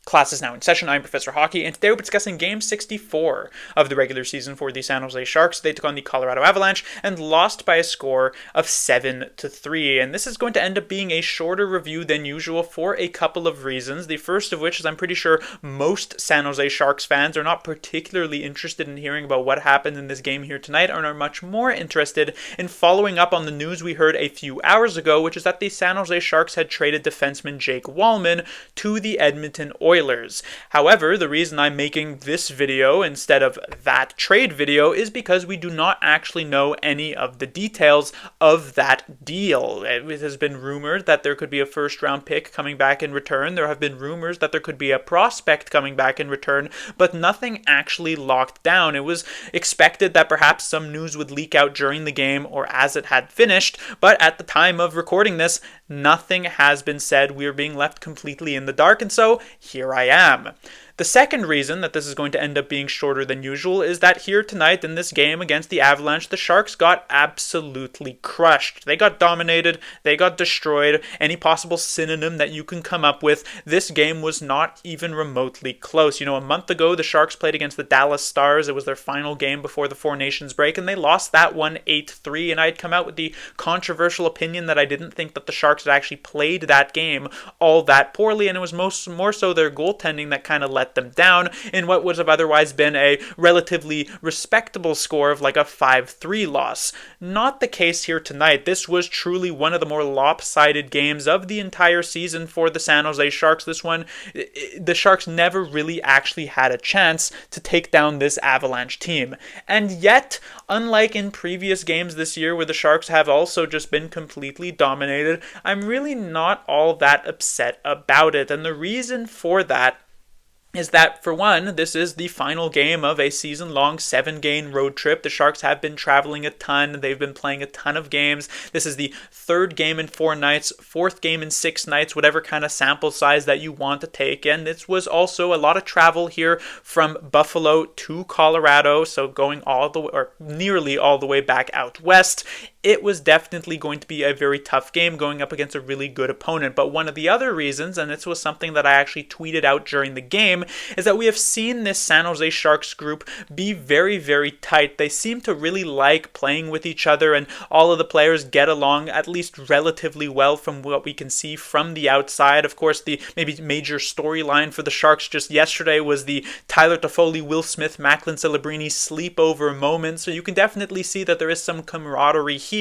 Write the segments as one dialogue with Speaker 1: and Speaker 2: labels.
Speaker 1: Class is now in session. I'm Professor Hockey, and today we'll be discussing Game 64 of the regular season for the San Jose Sharks. They took on the Colorado Avalanche and lost by a score of 7-3. And this is going to end up being a shorter review than usual for a couple of reasons. The first of which is I'm pretty sure most San Jose Sharks fans are not particularly interested in hearing about what happened in this game here tonight, and are much more interested in following up on the news we heard a few hours ago, which is that the San Jose Sharks had traded defenseman Jake Wallman to the Edmonton Oilers. However, the reason I'm making this video instead of that trade video is because we do not actually know any of the details of that deal. It has been rumored that there could be a first-round pick coming back in return. There have been rumors that there could be a prospect coming back in return, but nothing actually locked down. It was expected that perhaps some news would leak out during the game or as it had finished, but at the time of recording this, nothing has been said. We are being left completely in the dark, and so here I am. The second reason that this is going to end up being shorter than usual is that here tonight in this game against the Avalanche, the Sharks got absolutely crushed. They got dominated, they got destroyed. Any possible synonym that you can come up with, this game was not even remotely close. A month ago, the Sharks played against the Dallas Stars. It was their final game before the Four Nations break, and they lost that one 8-3, and I'd come out with the controversial opinion that I didn't think that the Sharks had actually played that game all that poorly, and it was more so their goaltending that kind of let them down in what would have otherwise been a relatively respectable score of like a 5-3 loss. Not the case here tonight. This was truly one of the more lopsided games of the entire season for the San Jose Sharks. This one, the Sharks never really actually had a chance to take down this Avalanche team. And yet, unlike in previous games this year where the Sharks have also just been completely dominated, I'm really not all that upset about it. And the reason for that is that, for one, this is the final game of a season-long 7-game road trip. The Sharks have been traveling a ton. They've been playing a ton of games. This is the third game in 4 nights, fourth game in 6 nights, whatever kind of sample size that you want to take. And this was also a lot of travel here from Buffalo to Colorado, so going all the way, or nearly all the way back out west. It was definitely going to be a very tough game going up against a really good opponent. But one of the other reasons, and this was something that I actually tweeted out during the game, is that we have seen this San Jose Sharks group be very, very tight. They seem to really like playing with each other, and all of the players get along at least relatively well from what we can see from the outside. Of course, the maybe major storyline for the Sharks just yesterday was the Tyler Toffoli, Will Smith, Macklin Celebrini sleepover moment, so you can definitely see that there is some camaraderie here.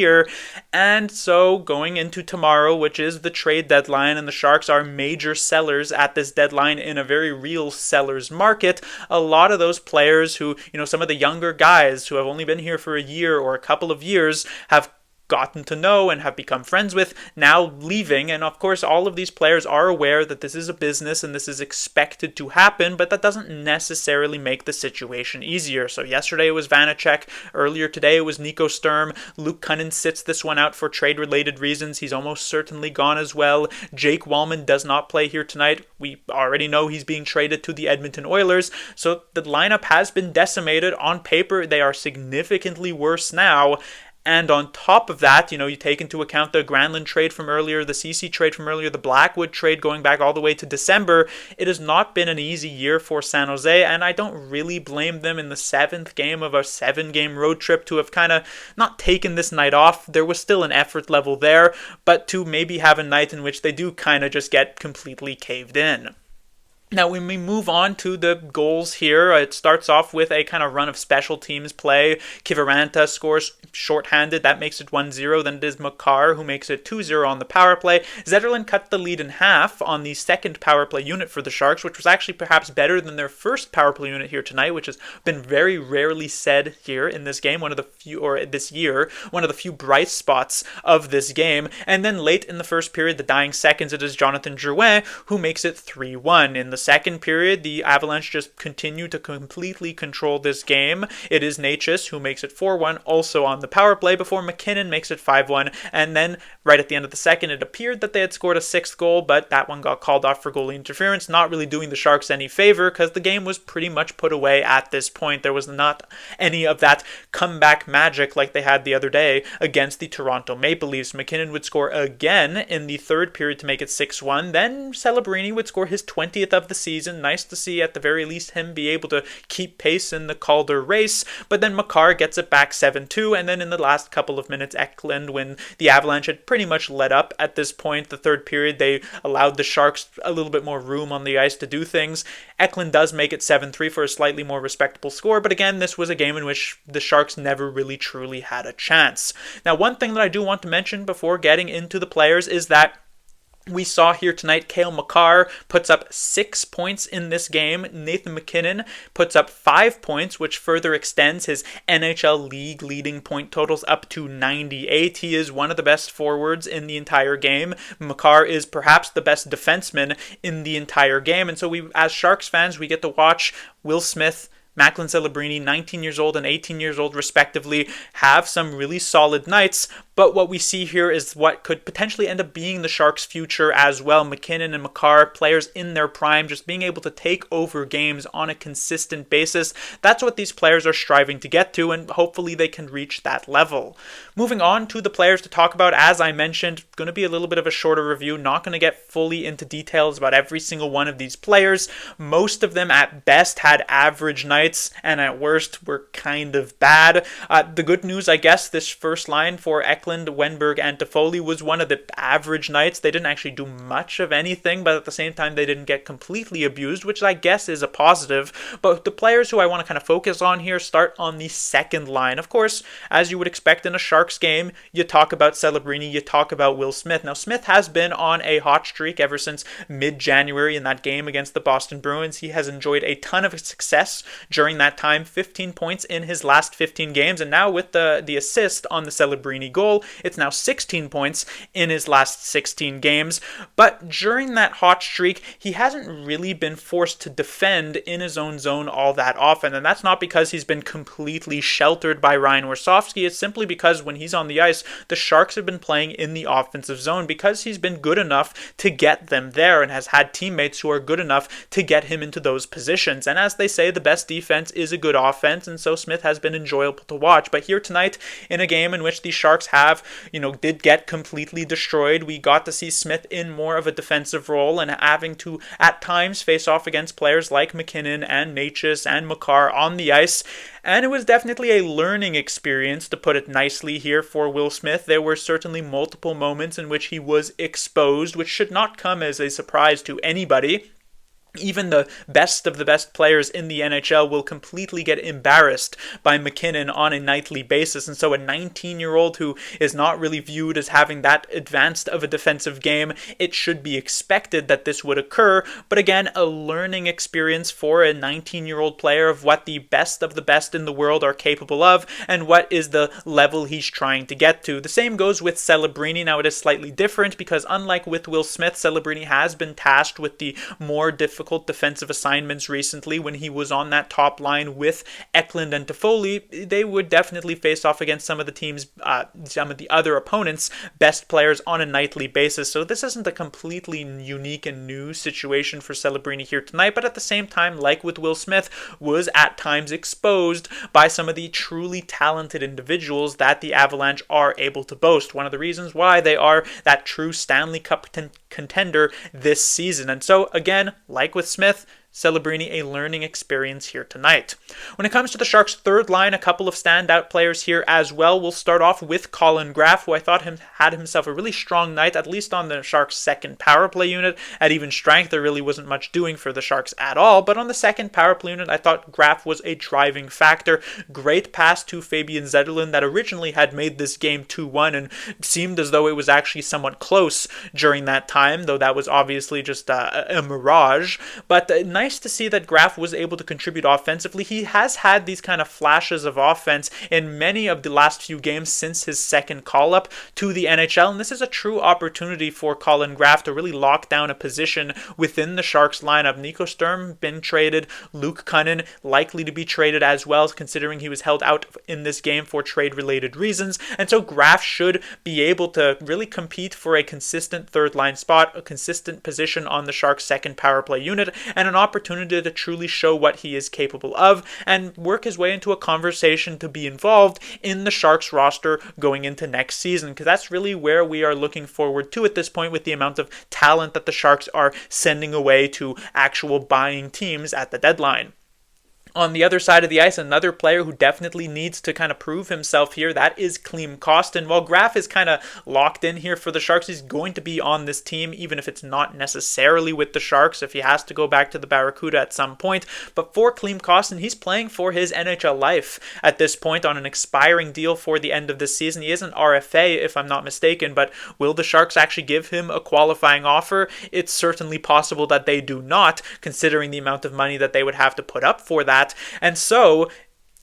Speaker 1: And so going into tomorrow, which is the trade deadline, and the Sharks are major sellers at this deadline in a very real sellers market, a lot of those players who, some of the younger guys who have only been here for a year or a couple of years have gotten to know and have become friends with, now leaving. And of course, all of these players are aware that this is a business and this is expected to happen, but that doesn't necessarily make the situation easier. So yesterday it was Vanacek. Earlier today it was Nico Sturm. Luke Cunnin sits this one out for trade-related reasons. He's almost certainly gone as well. Jake Wallman does not play here tonight. We already know he's being traded to the Edmonton Oilers. So the lineup has been decimated. On paper, they are significantly worse now. And on top of that, you take into account the Granlund trade from earlier, the CC trade from earlier, the Blackwood trade going back all the way to December. It has not been an easy year for San Jose, and I don't really blame them in the 7th game of a 7-game road trip to have kind of not taken this night off. There was still an effort level there, but to maybe have a night in which they do kind of just get completely caved in. Now, when we move on to the goals here, it starts off with a kind of run of special teams play. Kiviranta scores shorthanded. That makes it 1-0. Then it is Makar who makes it 2-0 on the power play. Zetterlund cut the lead in half on the second power play unit for the Sharks, which was actually perhaps better than their first power play unit here tonight, which has been very rarely said here in this game. One of the few bright spots of this game. And then late in the first period, the dying seconds, it is Jonathan Drouin who makes it 3-1. In the second period, the Avalanche just continue to completely control this game. It is Necas who makes it 4-1, also on the power play, before McKinnon makes it 5-1. And then, right at the end of the second, it appeared that they had scored a 6th goal, but that one got called off for goalie interference, not really doing the Sharks any favor, because the game was pretty much put away at this point. There was not any of that comeback magic like they had the other day against the Toronto Maple Leafs. McKinnon would score again in the third period to make it 6-1. Then Celebrini would score his 20th of of the season. Nice to see at the very least him be able to keep pace in the Calder race, but then Makar gets it back 7-2, and then in the last couple of minutes, Eklund, when the Avalanche had pretty much let up at this point, the third period, they allowed the Sharks a little bit more room on the ice to do things. Eklund does make it 7-3 for a slightly more respectable score, but again, this was a game in which the Sharks never really truly had a chance. Now, one thing that I do want to mention before getting into the players is that we saw here tonight, Cale Makar puts up 6 points in this game. Nathan MacKinnon puts up 5 points, which further extends his NHL league leading point totals up to 98. He is one of the best forwards in the entire game. Makar is perhaps the best defenseman in the entire game. And so we, as Sharks fans, we get to watch Will Smith, Macklin Celebrini, 19 years old and 18 years old respectively, have some really solid nights. But what we see here is what could potentially end up being the Sharks' future as well. MacKinnon and Makar, players in their prime, just being able to take over games on a consistent basis. That's what these players are striving to get to, and hopefully they can reach that level. Moving on to the players to talk about, as I mentioned, going to be a little bit of a shorter review, not going to get fully into details about every single one of these players. Most of them at best had average nights, and at worst were kind of bad. The good news, I guess, this first line for Eklund, Wenberg, and Toffoli was one of the average nights. They didn't actually do much of anything, but at the same time, they didn't get completely abused, which I guess is a positive. But the players who I want to kind of focus on here start on the second line. Of course, as you would expect in a Sharks game, you talk about Celebrini, you talk about Will Smith. Now, Smith has been on a hot streak ever since mid-January in that game against the Boston Bruins. He has enjoyed a ton of success during that time, 15 points in his last 15 games, and now with the assist on the Celebrini goal, it's now 16 points in his last 16 games. But during that hot streak, he hasn't really been forced to defend in his own zone all that often, and that's not because he's been completely sheltered by Ryan Warsofsky. It's simply because when he's on the ice, the Sharks have been playing in the offensive zone because he's been good enough to get them there and has had teammates who are good enough to get him into those positions. And as they say, the best defense is a good offense, and so Smith has been enjoyable to watch. But here tonight, in a game in which the Sharks did get completely destroyed, we got to see Smith in more of a defensive role and having to, at times, face off against players like MacKinnon and Necas and Makar on the ice. And it was definitely a learning experience, to put it nicely here, for Will Smith. There were certainly multiple moments in which he was exposed, which should not come as a surprise to anybody. Even the best of the best players in the NHL will completely get embarrassed by MacKinnon on a nightly basis. And so a 19-year-old who is not really viewed as having that advanced of a defensive game, it should be expected that this would occur. But again, a learning experience for a 19-year-old player of what the best of the best in the world are capable of and what is the level he's trying to get to. The same goes with Celebrini. Now it is slightly different because unlike with Will Smith, Celebrini has been tasked with the more difficult defensive assignments recently. When he was on that top line with Eklund and Toffoli, they would definitely face off against some of the team's, some of the other opponents' best players on a nightly basis. So this isn't a completely unique and new situation for Celebrini here tonight, but at the same time, like with Will Smith, was at times exposed by some of the truly talented individuals that the Avalanche are able to boast. One of the reasons why they are that true Stanley Cup contender this season. And so again, like with Smith, Celebrini, a learning experience here tonight. When it comes to the Sharks' third line, a couple of standout players here as well. We'll start off with Colin Graf, who I thought had himself a really strong night, at least on the Sharks' second power play unit. At even strength, there really wasn't much doing for the Sharks at all, but on the second power play unit, I thought Graf was a driving factor. Great pass to Fabian Zetterlund that originally had made this game 2-1 and seemed as though it was actually somewhat close during that time, though that was obviously just a mirage. But nice to see that Graf was able to contribute offensively. He has had these kind of flashes of offense in many of the last few games since his second call-up to the NHL, and this is a true opportunity for Colin Graf to really lock down a position within the Sharks lineup. Nico Sturm been traded, Luke Cunnin likely to be traded as well, considering he was held out in this game for trade-related reasons, and so Graf should be able to really compete for a consistent third-line spot, a consistent position on the Sharks' second power play unit, and an opportunity opportunity to truly show what he is capable of and work his way into a conversation to be involved in the Sharks roster going into next season, because that's really where we are looking forward to at this point with the amount of talent that the Sharks are sending away to actual buying teams at the deadline. On the other side of the ice, another player who definitely needs to kind of prove himself here, that is Klim Kostin. While Graf is kind of locked in here for the Sharks, he's going to be on this team, even if it's not necessarily with the Sharks, if he has to go back to the Barracuda at some point. But for Klim Kostin, he's playing for his NHL life at this point on an expiring deal for the end of this season. He is an RFA, if I'm not mistaken, but will the Sharks actually give him a qualifying offer? It's certainly possible that they do not, considering the amount of money that they would have to put up for that. And so,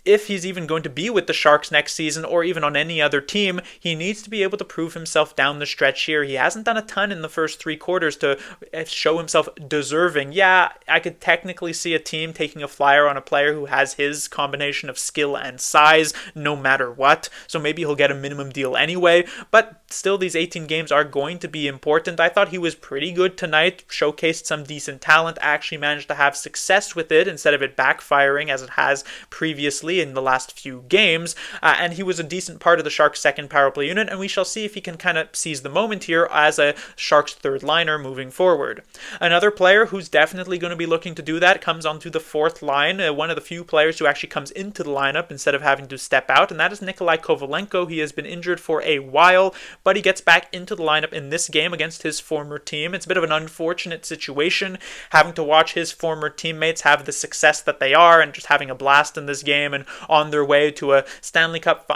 Speaker 1: if he's even going to be with the Sharks next season or even on any other team, he needs to be able to prove himself down the stretch here. He hasn't done a ton in the first 3 quarters to show himself deserving. Yeah, I could technically see a team taking a flyer on a player who has his combination of skill and size no matter what, so maybe he'll get a minimum deal anyway, but still these 18 games are going to be important. I thought he was pretty good tonight, showcased some decent talent, actually managed to have success with it instead of it backfiring as it has previously in the last few games, and he was a decent part of the Sharks' second power play unit, and we shall see if he can kind of seize the moment here as a Sharks third liner moving forward. Another player who's definitely going to be looking to do that comes onto the fourth line, one of the few players who actually comes into the lineup instead of having to step out, and that is Nikolai Kovalenko. He has been injured for a while, but he gets back into the lineup in this game against his former team. It's a bit of an unfortunate situation, having to watch his former teammates have the success that they are and just having a blast in this game and on their way to a Stanley Cup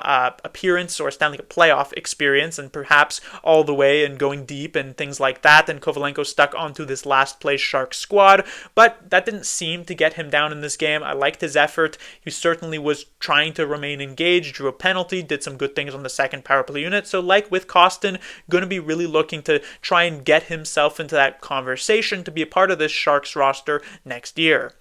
Speaker 1: appearance or a Stanley Cup playoff experience, and perhaps all the way and going deep and things like that. And Kovalenko stuck onto this last place Sharks squad, but that didn't seem to get him down in this game. I liked his effort. He certainly was trying to remain engaged, drew a penalty, did some good things on the second power play unit. So like with Kostin, going to be really looking to try and get himself into that conversation to be a part of this Sharks roster next year.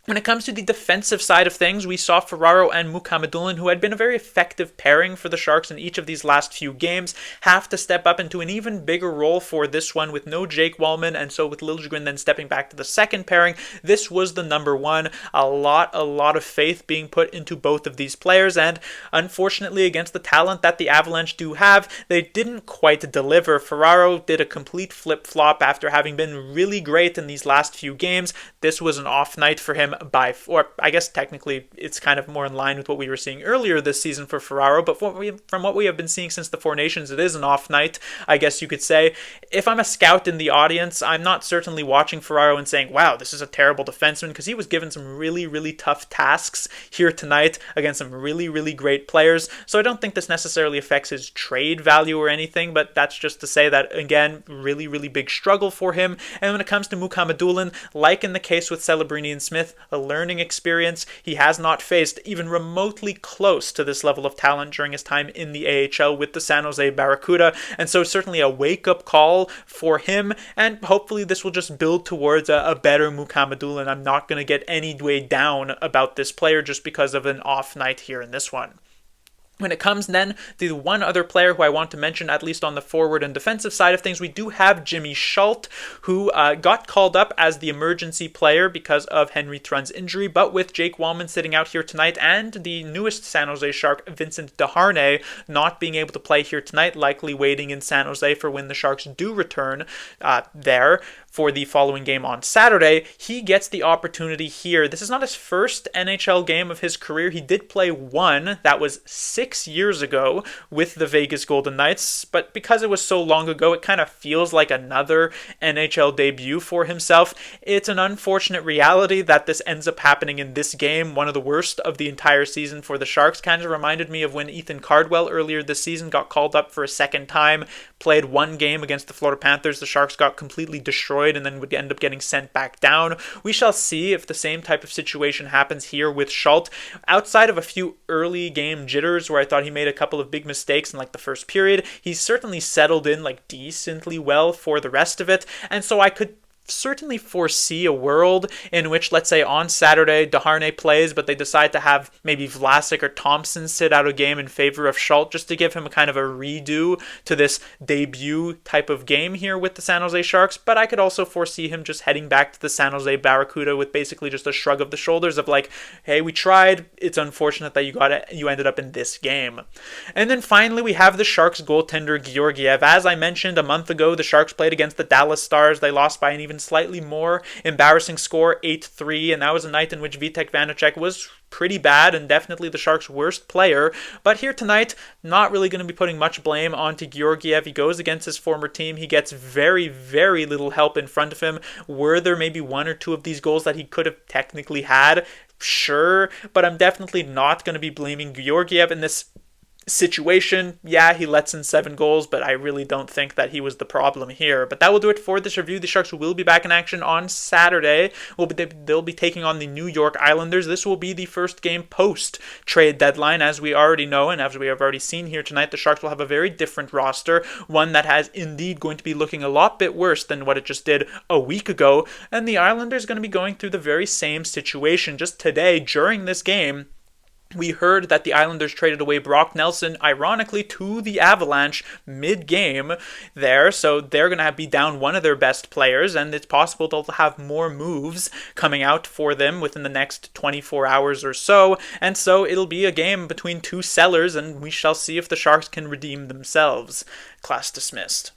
Speaker 1: When it comes to the defensive side of things, we saw Ferraro and Mukhamadullin, who had been a very effective pairing for the Sharks in each of these last few games, have to step up into an even bigger role for this one with no Jake Wallman, and so with Liljegren then stepping back to the second pairing, this was the number one. A lot of faith being put into both of these players, and unfortunately against the talent that the Avalanche do have, they didn't quite deliver. Ferraro did a complete flip-flop after having been really great in these last few games. This was an off night for him or I guess technically it's kind of more in line with what we were seeing earlier this season for Ferraro, but from what we have been seeing since the Four Nations, it is an off night, I guess you could say. If I'm a scout in the audience, I'm not certainly watching Ferraro and saying, wow, this is a terrible defenseman, because he was given some really tough tasks here tonight against some really great players, so I don't think this necessarily affects his trade value or anything, but that's just to say that, again, really big struggle for him. And when it comes to Mukhamadullin, like in the case with Celebrini and Smith, a learning experience. He has not faced even remotely close to this level of talent during his time in the AHL with the San Jose Barracuda, and so certainly a wake-up call for him, and hopefully this will just build towards a better Mukhamadullin. I'm not going to get any way down about this player just because of an off night here in this one. When it comes then to the one other player who I want to mention, at least on the forward and defensive side of things, we do have Jimmy Schuldt, who got called up as the emergency player because of Henry Thrun's injury, but with Jake Wallman sitting out here tonight and the newest San Jose Shark, Vincent Desharnais, not being able to play here tonight, likely waiting in San Jose for when the Sharks do return there for the following game on Saturday, he gets the opportunity here. This is not his first NHL game of his career. He did play one that was 6 years ago with the Vegas Golden Knights, but because it was so long ago, it kind of feels like another NHL debut for himself. It's an unfortunate reality that this ends up happening in this game, one of the worst of the entire season for the Sharks. Kind of reminded me of when Ethan Cardwell earlier this season got called up for a second time, played one game against the Florida Panthers. The Sharks got completely destroyed and then would end up getting sent back down. We shall see if the same type of situation happens here with Schuldt. Outside of a few early game jitters where I thought he made a couple of big mistakes in like the first period, he's certainly settled in like decently well for the rest of it, and so I could certainly foresee a world in which, let's say, on Saturday, Desharnais plays, but they decide to have maybe Vlasic or Thompson sit out a game in favor of Schultz just to give him a kind of a redo to this debut type of game here with the San Jose Sharks. But I could also foresee him just heading back to the San Jose Barracuda with basically just a shrug of the shoulders of like, hey, we tried. It's unfortunate that you ended up in this game. And then finally, we have the Sharks goaltender Georgiev. As I mentioned a month ago, the Sharks played against the Dallas Stars. They lost by an even slightly more embarrassing score, 8-3, and that was a night in which Vitek Vanacek was pretty bad and definitely the Sharks' worst player. But here tonight, not really going to be putting much blame onto Georgiev. He goes against his former team. He gets very, very little help in front of him. Were there maybe one or two of these goals that he could have technically had? Sure, but I'm definitely not going to be blaming Georgiev in this situation. Yeah, he lets in 7 goals, but I really don't think that he was the problem here. But that will do it for this review. The Sharks will be back in action on Saturday. They'll be taking on the New York Islanders. This will be the first game post-trade deadline, as we already know, and as we have already seen here tonight. The Sharks will have a very different roster, one that has indeed going to be looking a lot bit worse than what it just did a week ago, and the Islanders are going to be going through the very same situation. Just today, during this game, we heard that the Islanders traded away Brock Nelson, ironically, to the Avalanche mid-game there. So they're going to be down one of their best players, and it's possible they'll have more moves coming out for them within the next 24 hours or so. And so it'll be a game between two sellers, and we shall see if the Sharks can redeem themselves. Class dismissed.